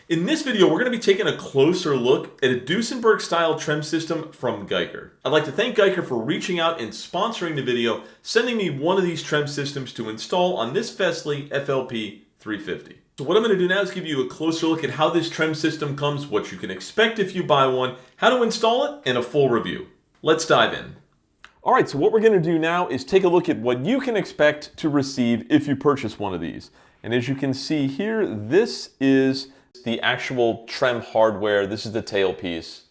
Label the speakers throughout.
Speaker 1: In this video, we're going to be taking a closer look at a Duesenberg-style trim system from Guyker. I'd like to thank Guyker for reaching out and sponsoring the video, sending me one of these trim systems to install on this Festley FLP 350. So what I'm going to do now is give you a closer look at how this trim system comes, what you can expect if you buy one, how to install it, and a full review. Let's dive in. All right, so what we're going to do now is take a look at what you can expect to receive if you purchase one of these. And as you can see here, this is the actual trim hardware. This is the tailpiece.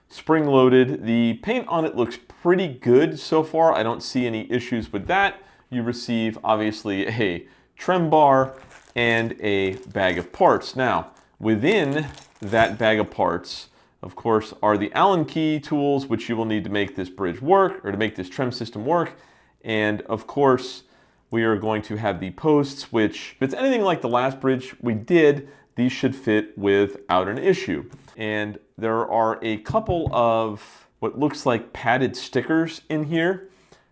Speaker 1: Spring loaded. The paint on it looks pretty good so far. I don't see any issues with that. You receive obviously a trim bar and a bag of parts. Now, within that bag of parts, of course, are the Allen key tools, which you will need to make this bridge work, or to make this trim system work. And of course, we are going to have the posts, which, if it's anything like the last bridge we did, these should fit without an issue. And there are a couple of what looks like padded stickers in here,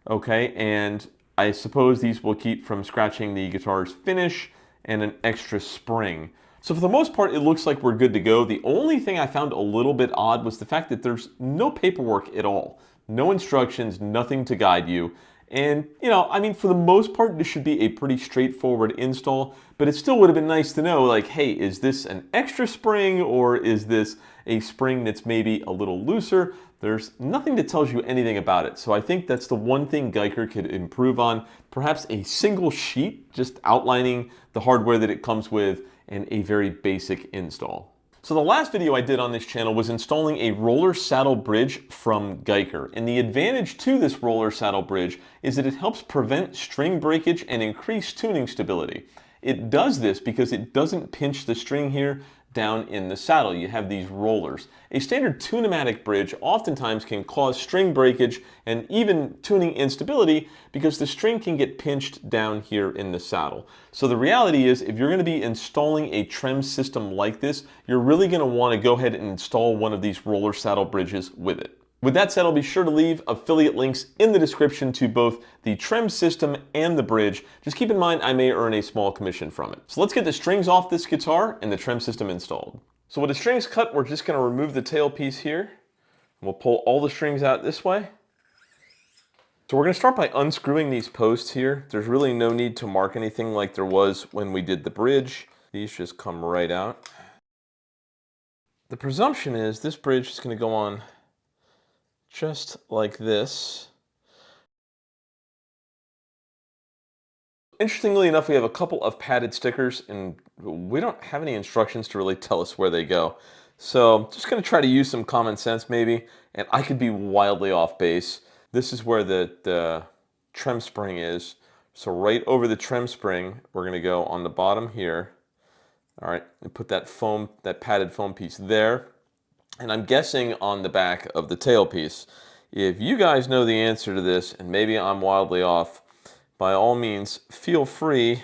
Speaker 1: okay? And I suppose these will keep from scratching the guitar's finish, and an extra spring. So for the most part, it looks like we're good to go. The only thing I found a little bit odd was the fact that there's no paperwork at all. No instructions, nothing to guide you. And, you know, I mean, for the most part, this should be a pretty straightforward install, but it still would have been nice to know, like, hey, is this an extra spring or is this a spring that's maybe a little looser? There's nothing that tells you anything about it. So I think that's the one thing Guyker could improve on. Perhaps a single sheet just outlining the hardware that it comes with and a very basic install. So the last video I did on this channel was installing a roller saddle bridge from Guyker. And the advantage to this roller saddle bridge is that it helps prevent string breakage and increase tuning stability. It does this because it doesn't pinch the string here down in the saddle. You have these rollers. A standard tune-o-matic bridge oftentimes can cause string breakage and even tuning instability because the string can get pinched down here in the saddle. So the reality is, if you're going to be installing a trim system like this, you're really going to want to go ahead and install one of these roller saddle bridges with it. With that said, I'll be sure to leave affiliate links in the description to both the trim system and the bridge. Just keep in mind I may earn a small commission from it. So let's get the strings off this guitar and the trim system installed. So with the strings cut, we're just going to remove the tail piece here. We'll pull all the strings out this way. So we're going to start by unscrewing these posts here. There's really no need to mark anything like there was when we did the bridge. These just come right out. The presumption is this bridge is going to go on just like this. Interestingly enough, we have a couple of padded stickers and we don't have any instructions to really tell us where they go. So I'm just going to try to use some common sense maybe, and I could be wildly off base. This is where the trim spring is. So right over the trim spring, we're going to go on the bottom here. All right, and put that foam, that padded foam piece there. And I'm guessing on the back of the tailpiece. If you guys know the answer to this, and maybe I'm wildly off, by all means, feel free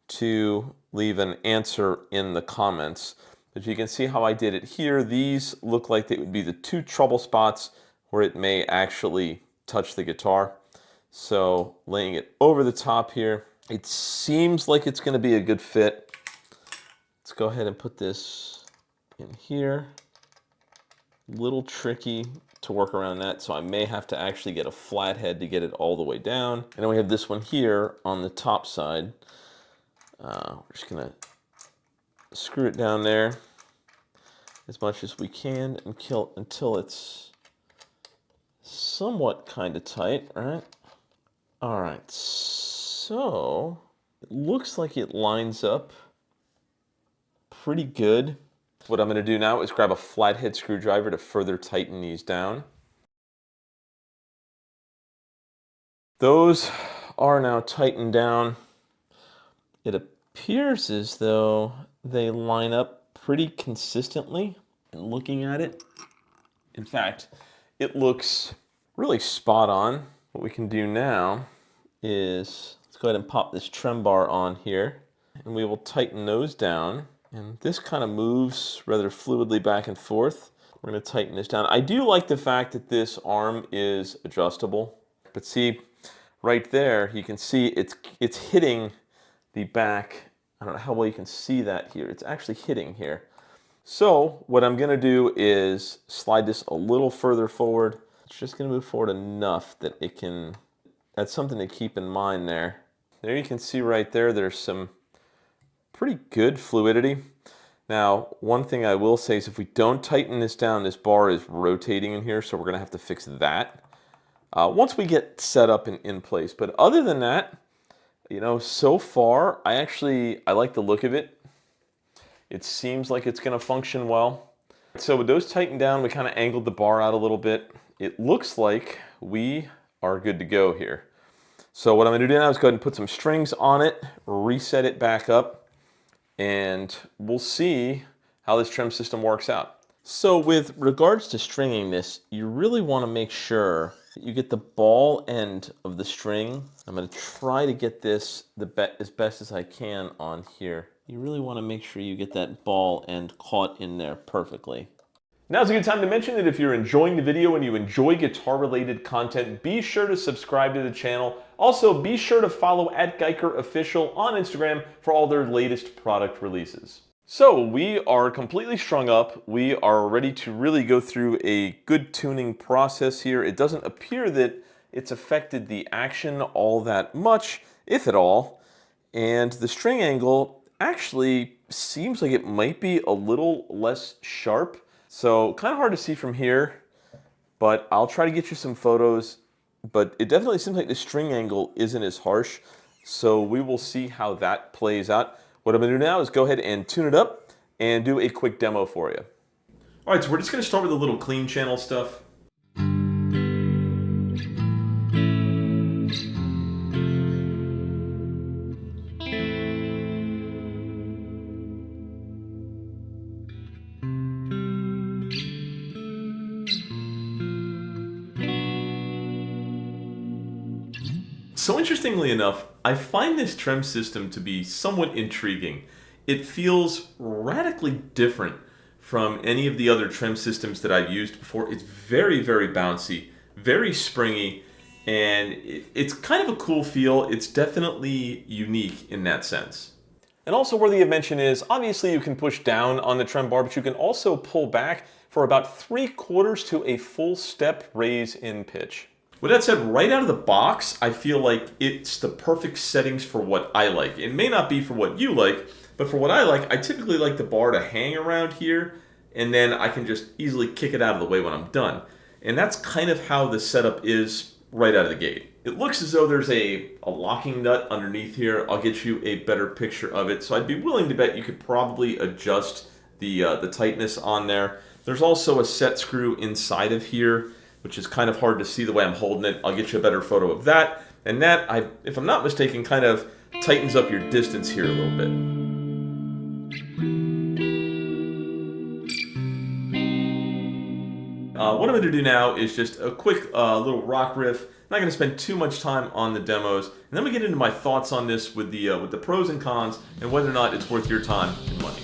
Speaker 1: to leave an answer in the comments. But you can see how I did it here. These look like they would be the two trouble spots where it may actually touch the guitar. So laying it over the top here, it seems like it's going to be a good fit. Let's go ahead and put this in here. Little tricky to work around that, so I may have to actually get a flathead to get it all the way down. And then we have this one here on the top side. We're just gonna screw it down there as much as we can until it's somewhat kind of tight, right? All right, so it looks like it lines up pretty good. What I'm going to do now is grab a flathead screwdriver to further tighten these down. Those are now tightened down. It appears as though they line up pretty consistently. And looking at it, in fact, it looks really spot on. What we can do now is, let's go ahead and pop this trem bar on here, and we will tighten those down. And this kind of moves rather fluidly back and forth. We're going to tighten this down. I do like the fact that this arm is adjustable. But see, right there, you can see it's hitting the back. I don't know how well you can see that here. It's actually hitting here. So what I'm going to do is slide this a little further forward. It's just going to move forward enough that it can, that's something to keep in mind there. There you can see right there, there's some pretty good fluidity. Now, one thing I will say is if we don't tighten this down, this bar is rotating in here, so we're going to have to fix that once we get set up and in place. But other than that, you know, so far, I like the look of it. It seems like it's going to function well. So with those tightened down, we kind of angled the bar out a little bit. It looks like we are good to go here. So what I'm going to do now is go ahead and put some strings on it, reset it back up, and we'll see how this trim system works out. So with regards to stringing this, you really want to make sure that you get the ball end of the string. I'm going to try to get this as best as I can on here. You really want to make sure you get that ball end caught in there perfectly. Now's a good time to mention that if you're enjoying the video and you enjoy guitar-related content, be sure to subscribe to the channel. Also, be sure to follow @GuykerOfficial on Instagram for all their latest product releases. So we are completely strung up. We are ready to really go through a good tuning process here. It doesn't appear that it's affected the action all that much, if at all. And the string angle actually seems like it might be a little less sharp. So kind of hard to see from here, but I'll try to get you some photos. But it definitely seems like the string angle isn't as harsh. So we will see how that plays out. What I'm going to do now is go ahead and tune it up and do a quick demo for you. All right, so we're just going to start with a little clean channel stuff. So interestingly enough, I find this trem system to be somewhat intriguing. It feels radically different from any of the other trem systems that I've used before. It's very, very bouncy, very springy, and it's kind of a cool feel. It's definitely unique in that sense. And also worthy of mention is, obviously you can push down on the trem bar, but you can also pull back for about 3/4 to a full step raise in pitch. With that said, right out of the box, I feel like it's the perfect settings for what I like. It may not be for what you like, but for what I like, I typically like the bar to hang around here, and then I can just easily kick it out of the way when I'm done. And that's kind of how the setup is right out of the gate. It looks as though there's a locking nut underneath here. I'll get you a better picture of it. So I'd be willing to bet you could probably adjust the tightness on there. There's also a set screw inside of here, which is kind of hard to see the way I'm holding it. I'll get you a better photo of that. And that, if I'm not mistaken, kind of tightens up your distance here a little bit. What I'm going to do now is just a quick little rock riff. I'm not going to spend too much time on the demos. And then we get into my thoughts on this with the pros and cons and whether or not it's worth your time and money.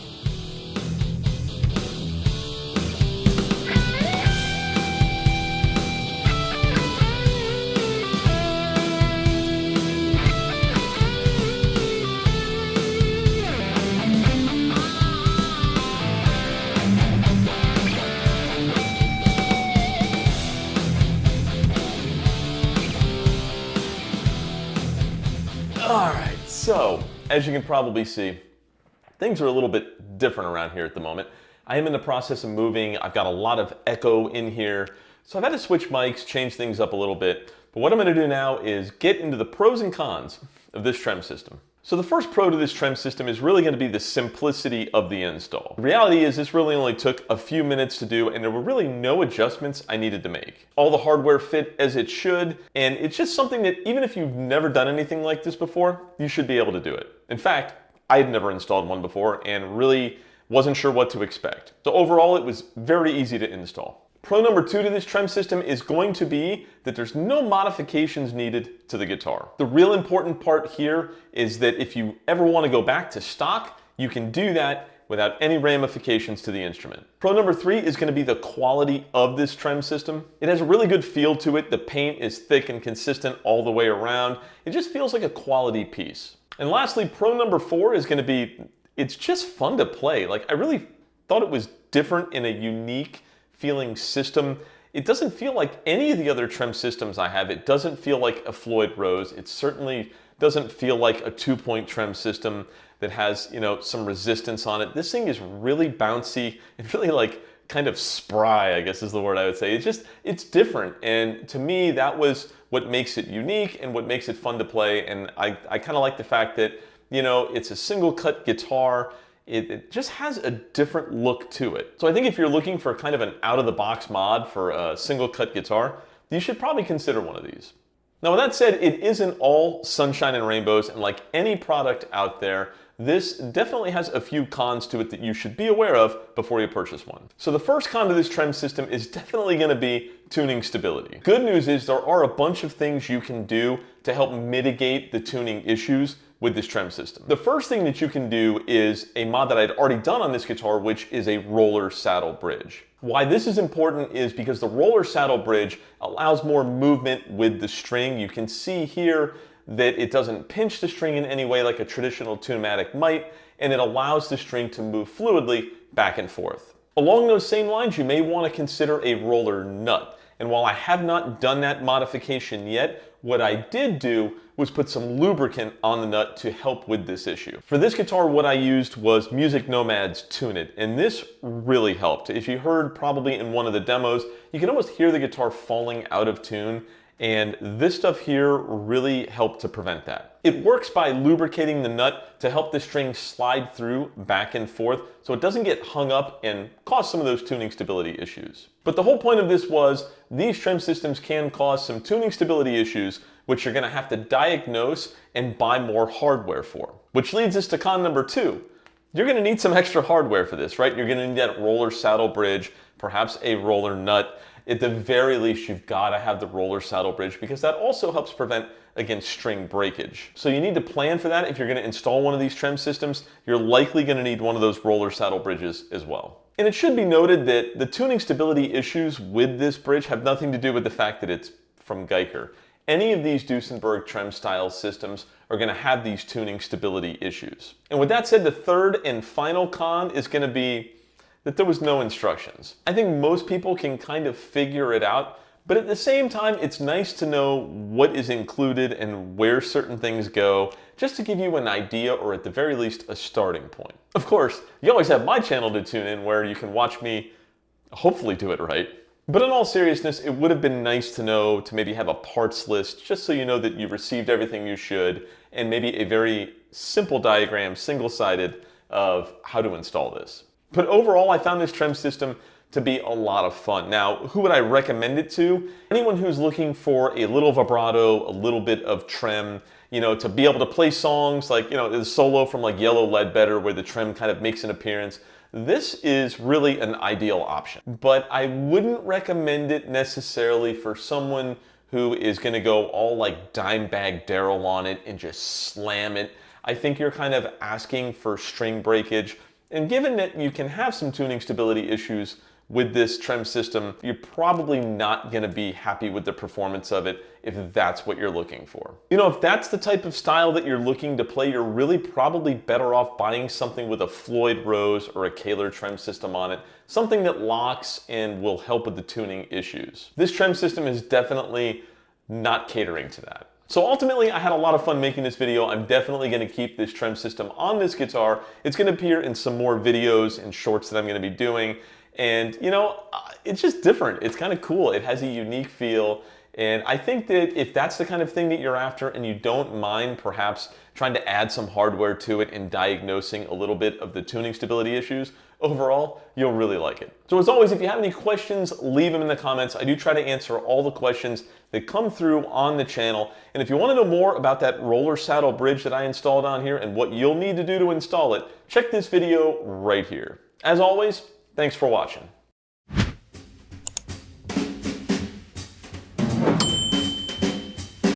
Speaker 1: Alright, so as you can probably see, things are a little bit different around here at the moment. I am in the process of moving. I've got a lot of echo in here, so I've had to switch mics, change things up a little bit. But what I'm going to do now is get into the pros and cons of this trem system. So the first pro to this trem system is really going to be the simplicity of the install. The reality is this really only took a few minutes to do, and there were really no adjustments I needed to make. All the hardware fit as it should, and it's just something that even if you've never done anything like this before, you should be able to do it. In fact, I had never installed one before and really wasn't sure what to expect. So overall, it was very easy to install. Pro number 2 to this trem system is going to be that there's no modifications needed to the guitar. The real important part here is that if you ever want to go back to stock, you can do that without any ramifications to the instrument. Pro number 3 is going to be the quality of this trem system. It has a really good feel to it. The paint is thick and consistent all the way around. It just feels like a quality piece. And lastly, pro number 4 is going to be, it's just fun to play. Like, I really thought it was different in a unique feeling system. It doesn't feel like any of the other trem systems I have. It doesn't feel like a Floyd Rose. It certainly doesn't feel like a 2-point trem system that has, you know, some resistance on it. This thing is really bouncy and really like kind of spry, I guess is the word I would say. It's different. And to me, that was what makes it unique and what makes it fun to play. And I kind of like the fact that, you know, it's a single cut guitar. It just has a different look to it. So I think if you're looking for kind of an out-of-the-box mod for a single cut guitar, you should probably consider one of these. Now with that said, it isn't all sunshine and rainbows, and like any product out there, this definitely has a few cons to it that you should be aware of before you purchase one. So the first con to this trem system is definitely going to be tuning stability. Good news is there are a bunch of things you can do to help mitigate the tuning issues with this trem system. The first thing that you can do is a mod that I'd already done on this guitar, which is a roller saddle bridge. Why this is important is because the roller saddle bridge allows more movement with the string. You can see here that it doesn't pinch the string in any way like a traditional tunematic might, and it allows the string to move fluidly back and forth. Along those same lines, you may want to consider a roller nut. And while I have not done that modification yet, what I did do was put some lubricant on the nut to help with this issue. For this guitar, what I used was Music Nomad's Tune It, and this really helped. If you heard probably in one of the demos, you can almost hear the guitar falling out of tune, and this stuff here really helped to prevent that. It works by lubricating the nut to help the string slide through back and forth so it doesn't get hung up and cause some of those tuning stability issues. But the whole point of this was these trem systems can cause some tuning stability issues which you're going to have to diagnose and buy more hardware for. Which leads us to con number 2. You're going to need some extra hardware for this, right? You're going to need that roller saddle bridge, perhaps a roller nut. At the very least, you've got to have the roller saddle bridge because that also helps prevent against string breakage. So you need to plan for that. If you're going to install one of these trem systems, you're likely going to need one of those roller saddle bridges as well. And it should be noted that the tuning stability issues with this bridge have nothing to do with the fact that it's from Guyker. Any of these Duesenberg trem style systems are going to have these tuning stability issues. And with that said, the third and final con is going to be that there was no instructions. I think most people can kind of figure it out, but at the same time, it's nice to know what is included and where certain things go, just to give you an idea or at the very least a starting point. Of course, you always have my channel to tune in where you can watch me hopefully do it right. But in all seriousness, it would have been nice to know to maybe have a parts list just so you know that you've received everything you should, and maybe a very simple diagram, single-sided, of how to install this. But overall, I found this trem system to be a lot of fun. Now, who would I recommend it to? Anyone who's looking for a little vibrato, a little bit of trem, you know, to be able to play songs like, you know, the solo from like Yellow Ledbetter where the trem kind of makes an appearance. This is really an ideal option. But I wouldn't recommend it necessarily for someone who is gonna go all like Dimebag Darrell on it and just slam it. I think you're kind of asking for string breakage. And given that you can have some tuning stability issues with this trem system, you're probably not going to be happy with the performance of it if that's what you're looking for. You know, if that's the type of style that you're looking to play, you're really probably better off buying something with a Floyd Rose or a Kahler trem system on it, something that locks and will help with the tuning issues. This trem system is definitely not catering to that. So ultimately, I had a lot of fun making this video. I'm definitely going to keep this trem system on this guitar. It's going to appear in some more videos and shorts that I'm going to be doing. And, you know, it's just different. It's kind of cool. It has a unique feel. And I think that if that's the kind of thing that you're after and you don't mind perhaps trying to add some hardware to it and diagnosing a little bit of the tuning stability issues, overall, you'll really like it. So as always, if you have any questions, leave them in the comments. I do try to answer all the questions that come through on the channel. And if you want to know more about that roller saddle bridge that I installed on here and what you'll need to do to install it, check this video right here. As always, thanks for watching.